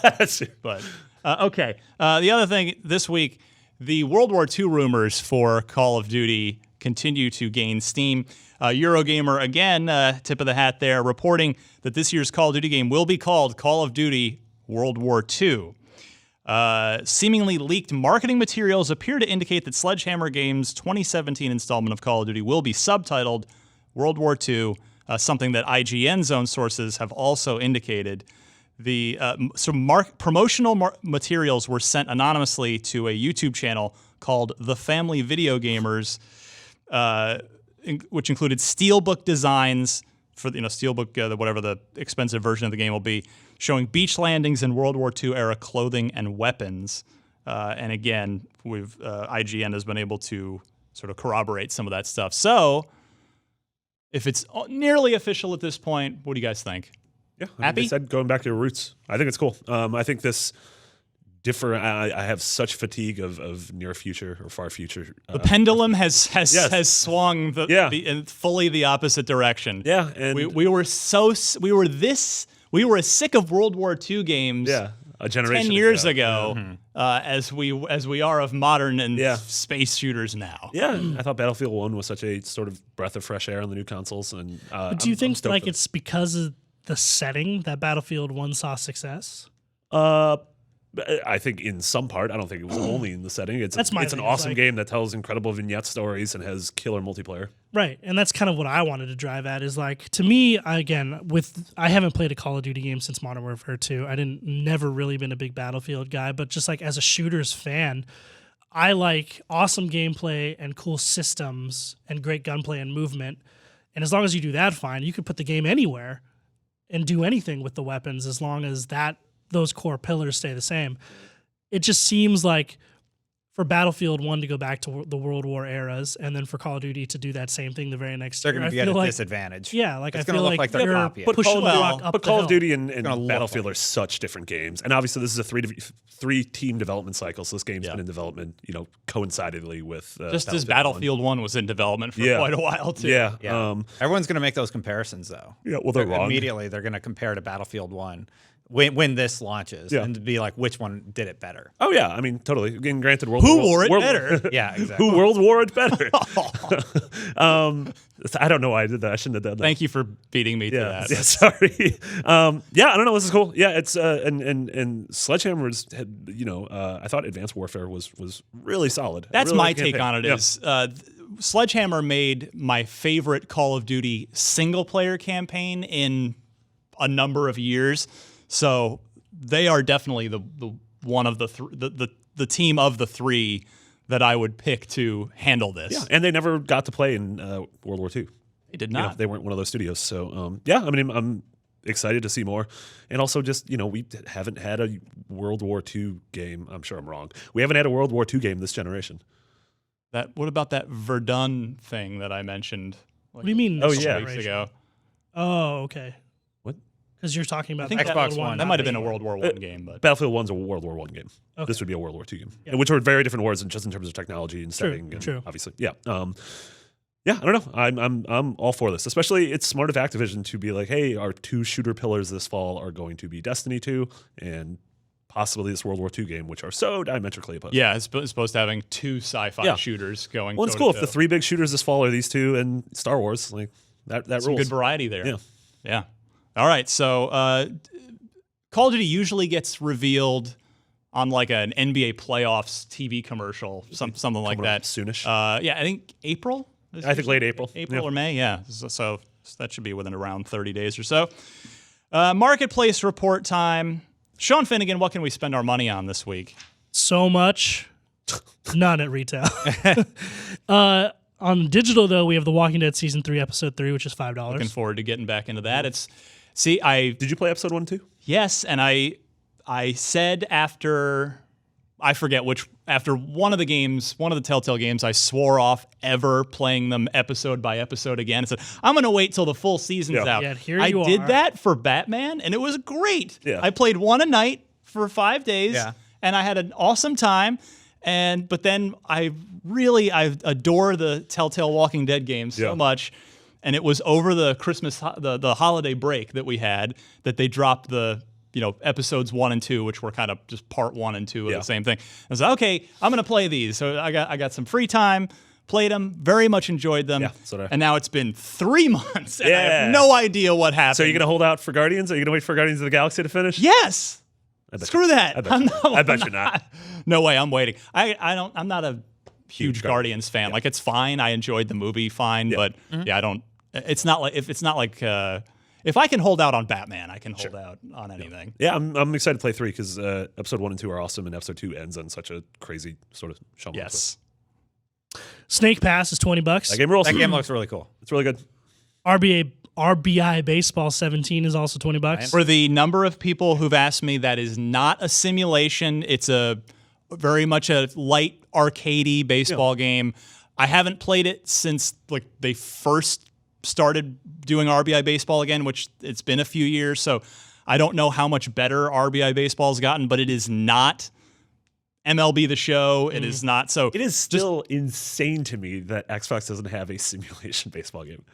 That's true. But okay. The other thing this week, the World War II rumors for Call of Duty continue to gain steam. Eurogamer, again, tip of the hat there, reporting that this year's Call of Duty game will be called Call of Duty World War II. Seemingly leaked marketing materials appear to indicate that Sledgehammer Games' 2017 installment of Call of Duty will be subtitled World War II, something that IGN's own sources have also indicated. The promotional materials were sent anonymously to a YouTube channel called The Family Video Gamers, which included steelbook designs for steelbook, whatever the expensive version of the game will be, showing beach landings in World War II era clothing and weapons. And again, IGN has been able to sort of corroborate some of that stuff. So, if it's nearly official at this point, what do you guys think? Yeah, Happy? Like I said, going back to your roots. I think it's cool. I think this different. I have such fatigue of near future or far future. The pendulum has Yes. swung in fully the opposite direction. Yeah, and we were as sick of World War II games a generation 10 years ago as we are of modern and space shooters now. Yeah, I thought Battlefield 1 was such a sort of breath of fresh air on the new consoles. And But do you think like it's it's because of the setting that Battlefield 1 saw success? I think in some part, I don't think it was only in the setting. It's That's my it's an thing, awesome like- game that tells incredible vignette stories and has killer multiplayer. Right, and that's kind of what I wanted to drive at. Is like to me, I haven't played a Call of Duty game since Modern Warfare 2. Never really been a big Battlefield guy, but just like as a shooters fan, I like awesome gameplay and cool systems and great gunplay and movement. And as long as you do that, fine. You could put the game anywhere and do anything with the weapons as long as those core pillars stay the same. It just seems like for Battlefield 1 to go back to the World War eras and then for Call of Duty to do that same thing the very next They're year, going to be I at feel a like, disadvantage. yeah, like It's I gonna feel look like like they're you're copying. pushing the Call- rock up But the Call hill. of Duty and gonna look Battlefield like are such different games, and obviously this is a three-team development cycle. So this game's been in development, coincidentally with Just as 1. Battlefield 1 was in development for quite a while too. Yeah, Yeah. Everyone's going to make those comparisons, though. Yeah, well, they're wrong. Immediately, they're going to compare to Battlefield 1 when this launches and be like, which one did it better? Oh yeah, I mean totally. Again, granted, Who wore it better? Yeah, exactly. Who World War it better? I don't know why I did that. I shouldn't have done that. Thank you for beating me to Yeah, that. yeah, sorry. I don't know. This is cool. Yeah, it's and Sledgehammer's had, I thought Advanced Warfare was really solid. That's Really my like the take campaign. on it. Yeah. Is Sledgehammer made my favorite Call of Duty single player campaign in a number of years. So they are definitely the one of the team of the three that I would pick to handle this. Yeah, and they never got to play in World War II. They did You know, not. they weren't one of those studios. So yeah, I mean, I'm excited to see more, and also just we haven't had a World War II game. I'm sure I'm wrong. We haven't had a World War II game this generation. What about that Verdun thing that I mentioned? What do you mean? Oh, this yeah. Weeks generation? ago. Oh, okay. What? Because you're talking about I think the Xbox World One. War That might have been a anymore. World War I game, but Battlefield 1's a World War I game. Okay. This would be a World War II game, Yeah. which are very different wars, and just in terms of technology and True, setting. And true. Obviously, yeah. Yeah, I don't know. I'm all for this. Especially, it's smart of Activision to be like, hey, our 2 shooter pillars this fall are going to be Destiny 2 and possibly this World War II game, which are so diametrically opposed. yeah, it's supposed to having 2 sci-fi Yeah. shooters going. Well, it's cool if the 3 big shooters this fall are these 2 and Star Wars. Like that Some rules. good variety there. Yeah. Yeah. All right. So Call of Duty usually gets revealed on like an NBA playoffs TV commercial, something like Coming up that. soonish. Yeah, I think April. I think late April. April Yeah. or May. Yeah. So that should be within around 30 days or so. Marketplace report time. Sean Finnegan, what can we spend our money on this week? So much, none at retail. On digital, though, we have The Walking Dead Season 3, Episode 3, which is $5. Looking forward to getting back into that. Did you play episode 1 too? Yes, and I said after I forget after one of the Telltale games, I swore off ever playing them episode by episode again. I said, I'm going to wait till the full season's Yeah. out. Yet here I you did are. that for Batman, and it was great. Yeah. I played one a night for 5 days, Yeah. and I had an awesome time. But then I adore the Telltale Walking Dead games so Yeah. much. And it was over the Christmas, the holiday break that we had that they dropped the, episodes 1 and 2, which were kind of just part 1 and 2 of Yeah. the same thing. I was like, okay, I'm going to play these. So I got some free time, played them, very much enjoyed them. Yeah, so did I. And now it's been 3 months and I Yeah. have no idea what happened. So are you going to hold out for Guardians? Are you going to wait for Guardians of the Galaxy to finish? Yes. I bet Screw you. that. I bet you. I bet you're not. No way. I'm waiting. I'm not a huge Huge Guardians fan. Like it's fine. I enjoyed the movie fine, but I don't. It's not like if I can hold out on Batman, I can hold out on anything. Yeah, I'm excited to play 3 because episode 1 and 2 are awesome, and episode 2 ends on such a crazy sort of Shyamalan twist. Yes. Snake Pass is $20. That game rules. That game looks really cool. It's really good. RBI Baseball 17 is also $20. For the number of people who've asked me, that is not a simulation. It's a very much a light arcadey baseball game. I haven't played it since like they first started doing RBI baseball again, which it's been a few years. So I don't know how much better RBI baseball has gotten, but it is not MLB The Show. It is not. So It is still insane to me that Xbox doesn't have a simulation baseball game.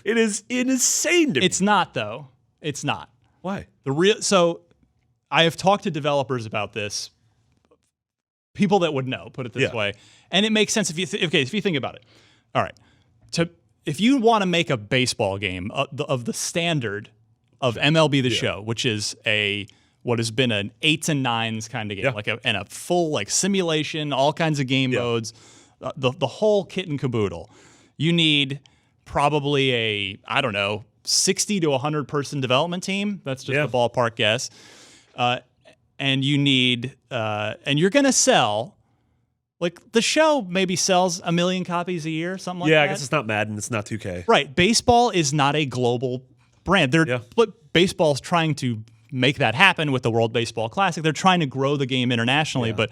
It is insane to me. it's not though. It's not. Why? So I have talked to developers about this. People that would know, put it this Yeah. way, and it makes sense if you if you think about it. All right, if you want to make a baseball game of the standard of MLB The Show, which is what has been an 8s and 9s kind of game, and a full like simulation, all kinds of game modes, the whole kit and caboodle. You need probably 60 to 100 person development team. That's just a ballpark guess. And you need, and you're going to sell, like the show maybe sells 1 million copies a year, something like that. Yeah, I guess it's not Madden. It's not 2K. Right. Baseball is not a global brand. But baseball's trying to make that happen with the World Baseball Classic. They're trying to grow the game internationally, but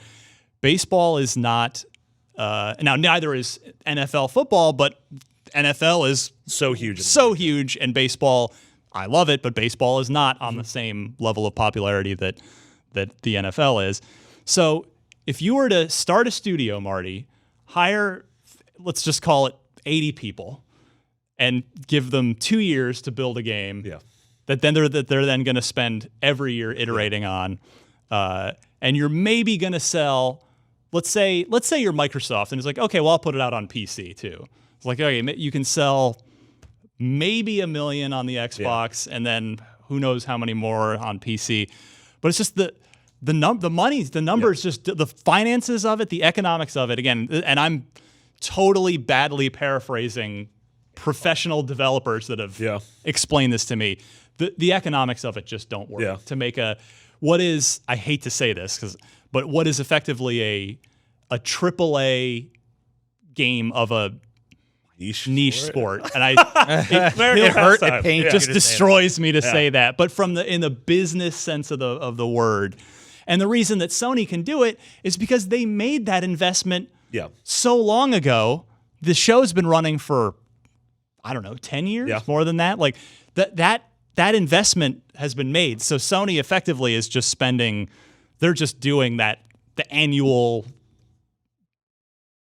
baseball is not, now neither is NFL football, but NFL is So huge. so huge, and baseball, I love it, but baseball is not on the same level of popularity that the NFL is. So if you were to start a studio, Marty, hire, let's just call it 80 people, and give them 2 years to build a game that they're then going to spend every year iterating on, and you're maybe going to sell, let's say you're Microsoft, and it's like, okay, well, I'll put it out on PC too. It's like, okay, you can sell maybe 1 million on the Xbox, and then who knows how many more on PC. But it's just the numbers, just the finances of it, the economics of it. Again, and I'm totally badly paraphrasing professional developers that have explained this to me. The economics of it just don't work to make what is, I hate to say this, but what is effectively AAA game of a niche sport, and it it just destroys me to say that. But in the business sense of the word, and the reason that Sony can do it is because they made that investment so long ago. The show's been running for, I don't know, 10 years, more than that. Like that investment has been made. So Sony effectively is just spending. They're just doing that. The annual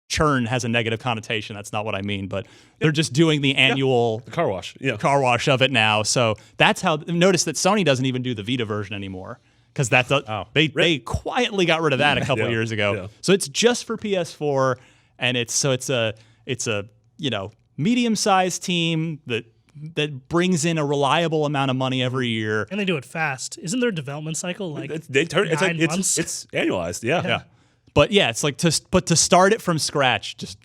churn has a negative connotation. That's not what I mean, but they're just doing the annual the car wash of it now. So that's how. Notice that Sony doesn't even do the Vita version anymore because they quietly got rid of that a couple years ago. Yeah. So it's just for PS4, and it's a medium-sized team that brings in a reliable amount of money every year, and they do it fast. Isn't their development cycle like it's 9 months? It's annualized. Yeah. But yeah, it's like to start it from scratch, just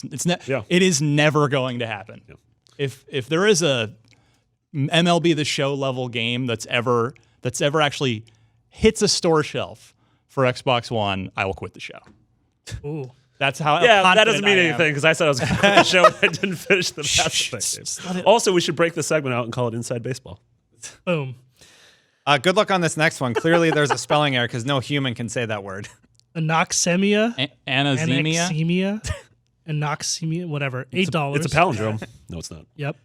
it is never going to happen. Yeah. If there is a MLB The Show level game that's ever actually hits a store shelf for Xbox One, I will quit the show. Ooh. That's how. That doesn't mean anything because I said I was going to quit the show and I didn't finish the Mass Effect game. Also, we should break the segment out and call it Inside Baseball. Boom. Good luck on this next one. Clearly, there's a spelling error because no human can say that word. Anoxemia. Anazemia. Anoxemia, whatever. $8. It's a palindrome. No, it's not. Yep.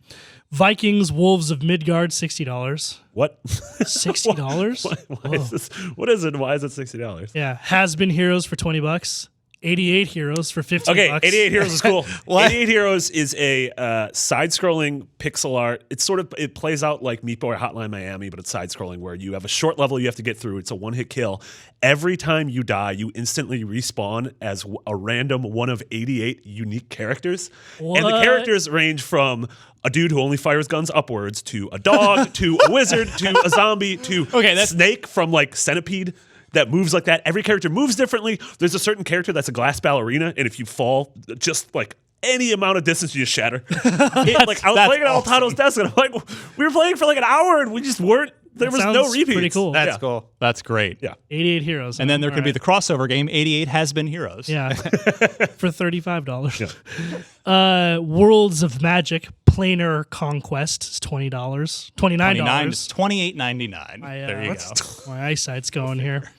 Vikings, Wolves of Midgard, $60. What? $60? Why is this? What is it? Why is it $60? Yeah. Has Been Heroes for $20. 88 Heroes for $50. Okay, 88 Heroes is cool. What? 88 Heroes is a side-scrolling pixel art. It plays out like Meat Boy or Hotline Miami, but it's side-scrolling where you have a short level you have to get through. It's a one-hit kill. Every time you die, you instantly respawn as a random one of 88 unique characters. What? And the characters range from a dude who only fires guns upwards to a dog to a wizard to a zombie to Snake from like Centipede. That moves like that. Every character moves differently. There's a certain character that's a glass ballerina, and if you fall just like any amount of distance, you just shatter. I was playing at Altano's desk, and I'm like, we were playing for like an hour, and we just weren't. There was no repeats. Pretty cool. That's cool. That's great. Yeah. 88 Heroes. And then there could be the crossover game. 88 Has Been Heroes. Yeah. For $35. Yeah. Worlds of Magic Planar Conquest is $20. $29. $28.99. There you go. My eyesight's going here.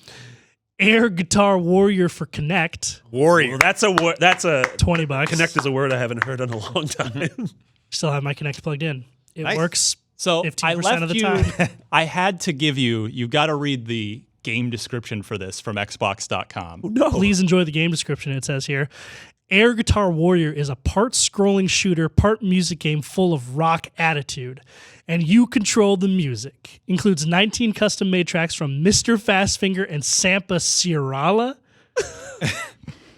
Air Guitar Warrior for Connect. Warrior. Well, that's a $20. Connect is a word I haven't heard in a long time. Still have my Connect plugged in. It Nice. works. So 15% of the time. I had to give you got to read the game description for this from Xbox.com. No. Please enjoy the game description, it says here. Air Guitar Warrior is a part scrolling shooter, part music game full of rock attitude. And you control the music. Includes 19 custom made tracks from Mr. Fastfinger and Sampa Sierrala.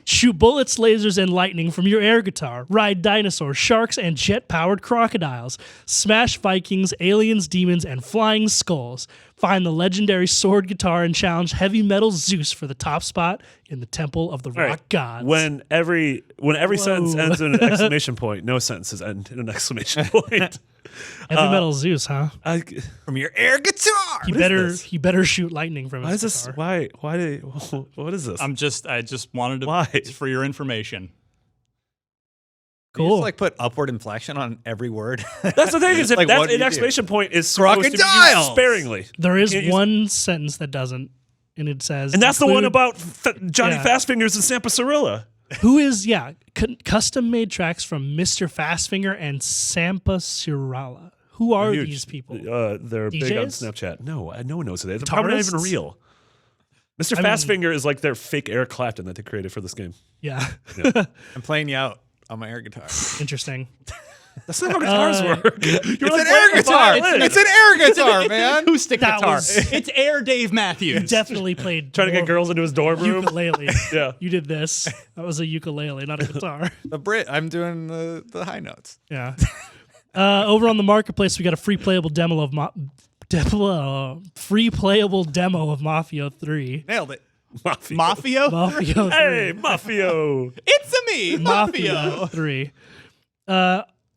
Shoot bullets, lasers, and lightning from your air guitar. Ride dinosaurs, sharks, and jet-powered crocodiles. Smash Vikings, aliens, demons, and flying skulls. Find the legendary sword guitar and challenge heavy metal Zeus for the top spot in the Temple of the Rock Gods. When every sentence ends in an exclamation point, no sentences end in an exclamation point. Heavy metal Zeus, huh? From your air guitar. He better shoot lightning from Why his is this? guitar. What is this? I just wanted to. Why? For your information. You Cool. just like put upward inflection on every word. That's the thing is if Like, that what do an you do? exclamation point is supposed to be used Crocodiles! sparingly. There is Can't use- one sentence that doesn't, and it says, And that's the one include- about Johnny Yeah. Fastfingers and Sampa Sierrala. who is custom made tracks from Mr. Fastfinger and Sampa Sierrala. Who are Huge. these people? They're big on DJs? Snapchat. No one knows who they are. They're probably not even Guitarists? real. Mr. Fastfinger is like their fake Eric Clapton that they created for this game. Yeah, I'm playing you out on my air guitar. interesting. That's not how guitars work. It's an air guitar. It's an air guitar, man. Acoustic That guitar. was- It's Air Dave Matthews. Definitely played Trying to get more girls into his dorm room. ukulele. Yeah. You did this. That was a ukulele, not a guitar. The Brit. I'm doing the high notes. Yeah. Over on the marketplace, we got a free playable demo of Mafia 3. Nailed it. Mafia. Mafia? Mafia 3. Hey, Mafio. It's a me, Mafia. 3.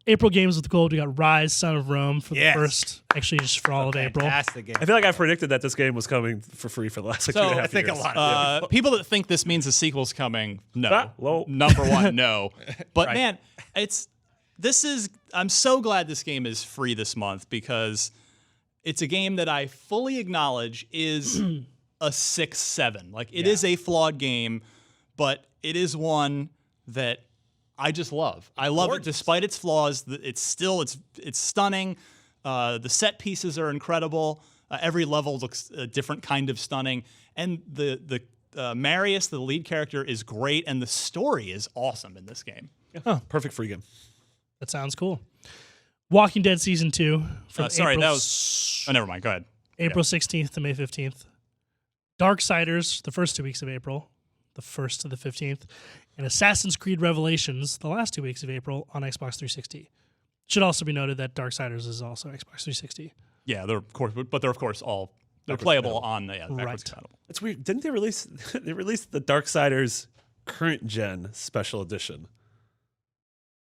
April games with gold. We got Rise, Son of Rome for Yes. the first, actually just for all of April. Fantastic game. I feel like I've predicted that this game was coming for free for the last like So, 2.5 I think a years. lot of People that think this means a sequel's coming, no. Ah, well. Number one, no. But man, I'm so glad this game is free this month because it's a game that I fully acknowledge is a 6-7. Like it is a flawed game, but it is one that I just love. I love it despite its flaws. It's stunning. The set pieces are incredible. Every level looks a different kind of stunning, and the Marius, the lead character, is great, and the story is awesome in this game. Perfect free game. That sounds cool. Walking Dead Season 2 from Sorry, April, that was. Oh, never mind. Go ahead. April 16th to May 15th. Darksiders, the first 2 weeks of April, the 1st to the 15th. And Assassin's Creed Revelations, the last 2 weeks of April on Xbox 360. Should also be noted that Darksiders is also Xbox 360. Yeah, they're of course all playable on the backwards Right. compatible. It's weird. Didn't they release the Darksiders current gen special edition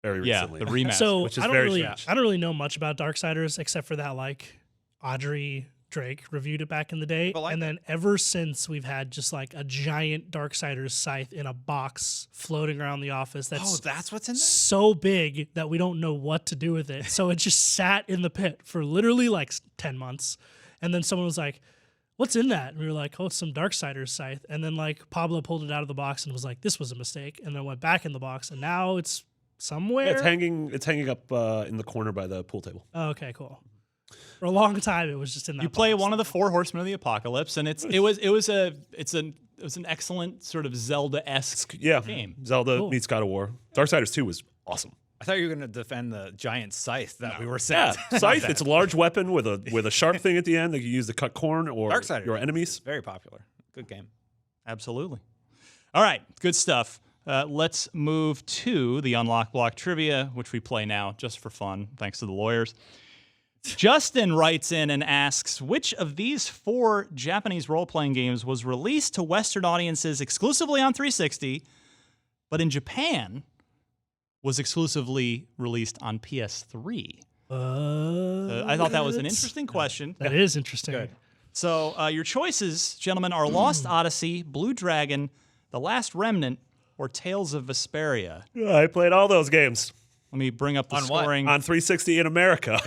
very Yeah, recently? the remaster. So which is I don't very really, strange. I don't really know much about Darksiders except for that like Audrey Drake reviewed it back in the day, But like and then ever since we've had just like a giant Darksiders scythe in a box floating around the office. Oh, that's what's in there? so big that we don't know what to do with it. So it just sat in the pit for literally like 10 months, and then someone was like, "What's in that?" And we were like, "Oh, it's some Darksiders scythe." And then like Pablo pulled it out of the box and was like, "This was a mistake," and then went back in the box, and now it's somewhere. Yeah, it's hanging up in the corner by the pool table. Oh, okay, cool. For a long time, it was just in that. You play box. one of the 4 horsemen of the apocalypse, and it was an excellent sort of Zelda-esque Yeah, game. Zelda Cool. meets God of War. Darksiders 2 was awesome. I thought you were going to defend the giant scythe that we were Yeah, sent. scythe. It's a large weapon with a sharp thing at the end that you use to cut corn or Darksiders. your enemies. Very popular. Good game. Absolutely. All right, good stuff. Let's move to the Unlock Block Trivia, which we play now just for fun, thanks to the lawyers. Justin writes in and asks, which of these 4 Japanese role-playing games was released to Western audiences exclusively on 360, but in Japan was exclusively released on PS3? I thought that was an interesting question. That is interesting. Good. So your choices, gentlemen, are Lost Odyssey, Blue Dragon, The Last Remnant, or Tales of Vesperia. I played all those games Let me bring up the On what? scoring. on 360 in America.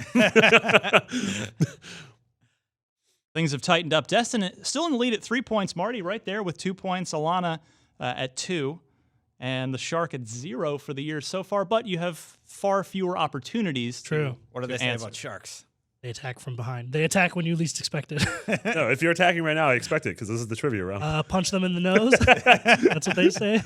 Things have tightened up. Destin still in the lead at 3 points. Marty right there with 2 points. Alana at 2. And the Shark at 0 for the year so far. But you have far fewer opportunities. True. What do they To say answer. about sharks? They attack from behind. They attack when you least expect it. No, if you're attacking right now, I expect it because this is the trivia round. Punch them in the nose. That's what they say.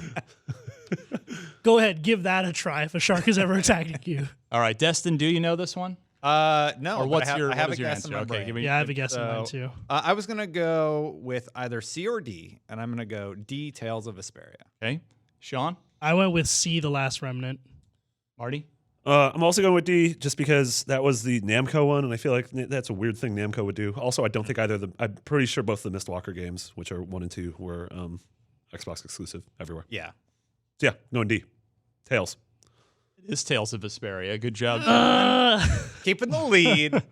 Go ahead, give that a try if a shark is ever attacking you. All right, Destin, do you know this one? No. Or but what's I your have what is a your guess answer? in my Okay, brain. give me. Yeah, I have a guess in mine too. I was going to go with either C or D, and I'm going to go D, Tales of Vesperia. Okay, Sean, I went with C, The Last Remnant. Marty. I'm also going with D just because that was the Namco one, and I feel like that's a weird thing Namco would do. Also, I don't think either of them, I'm pretty sure both the Mistwalker games, which are 1 and 2, were Xbox exclusive everywhere. Yeah. So yeah, going D. Tails. It is Tales of Vesperia. Good job. Keeping the lead.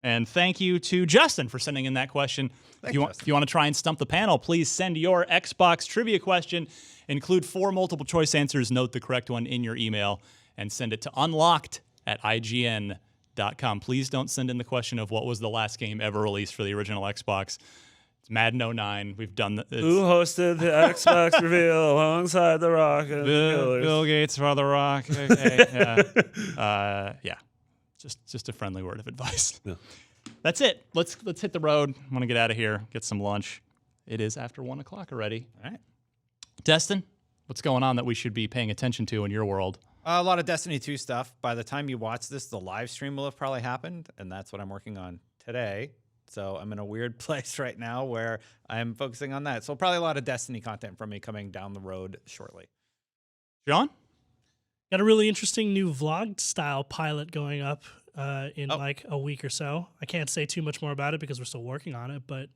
And thank you to Justin for sending in that question. Thanks, If you want to try and stump the panel, please send your Xbox trivia question. Include 4 multiple choice answers. Note the correct one in your email and send it to unlocked@ign.com. Please don't send in the question of what was the last game ever released for the original Xbox. It's Madden 09. We've done the Who hosted the Xbox reveal alongside The Rock? And Bill Gates for The Rock. Okay, yeah. Just a friendly word of advice. Yeah. That's it. Let's hit the road. I want to get out of here, get some lunch. It is after 1 o'clock already. All right. Destin, what's going on that we should be paying attention to in your world? A lot of Destiny 2 stuff. By the time you watch this, the live stream will have probably happened, and that's what I'm working on today. So I'm in a weird place right now where I'm focusing on that. So probably a lot of Destiny content from me coming down the road shortly. John? Got a really interesting new vlog style pilot going up in like a week or so. I can't say too much more about it because we're still working on it, but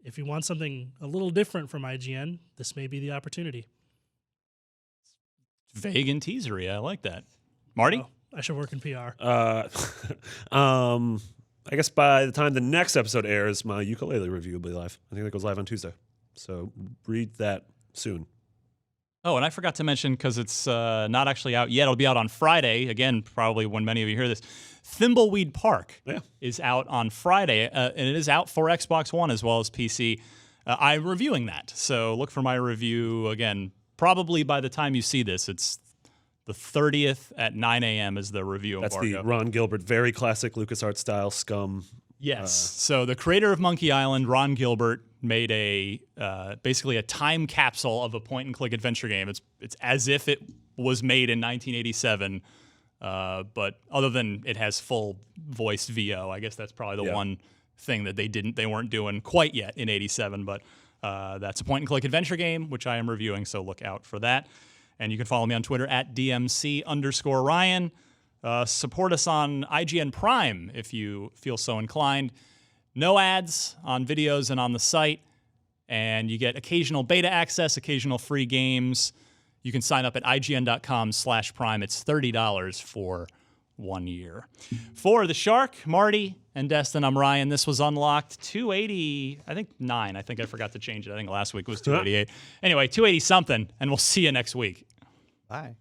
if you want something a little different from IGN, this may be the opportunity. Vague and teasery. I like that. Marty? I should work in PR. I guess by the time the next episode airs, my ukulele review will be live. I think that goes live on Tuesday. So read that soon. Oh, and I forgot to mention, because it's not actually out yet. It'll be out on Friday. Again, probably when many of you hear this. Thimbleweed Park is out on Friday, and it is out for Xbox One as well as PC. I'm reviewing that, so look for my review, again, probably by the time you see this. It's the 30th at 9 a.m. is the review That's embargo. the Ron Gilbert, very classic LucasArts style Scum. Yes. So the creator of Monkey Island, Ron Gilbert, made a basically a time capsule of a point-and-click adventure game. It's as if it was made in 1987, but other than it has full voiced VO. I guess that's probably the one thing that they weren't doing quite yet in '87. But that's a point-and-click adventure game, which I am reviewing. So look out for that. And you can follow me on Twitter at DMC_Ryan. Support us on IGN Prime if you feel so inclined. No ads on videos and on the site. And you get occasional beta access, occasional free games. You can sign up at IGN.com/Prime. It's $30 for 1 year. For The Shark, Marty, and Destin, I'm Ryan. This was Unlocked 280, I think 9. I think I forgot to change it. I think last week was 288. Anyway, 280 something, and we'll see you next week. Bye.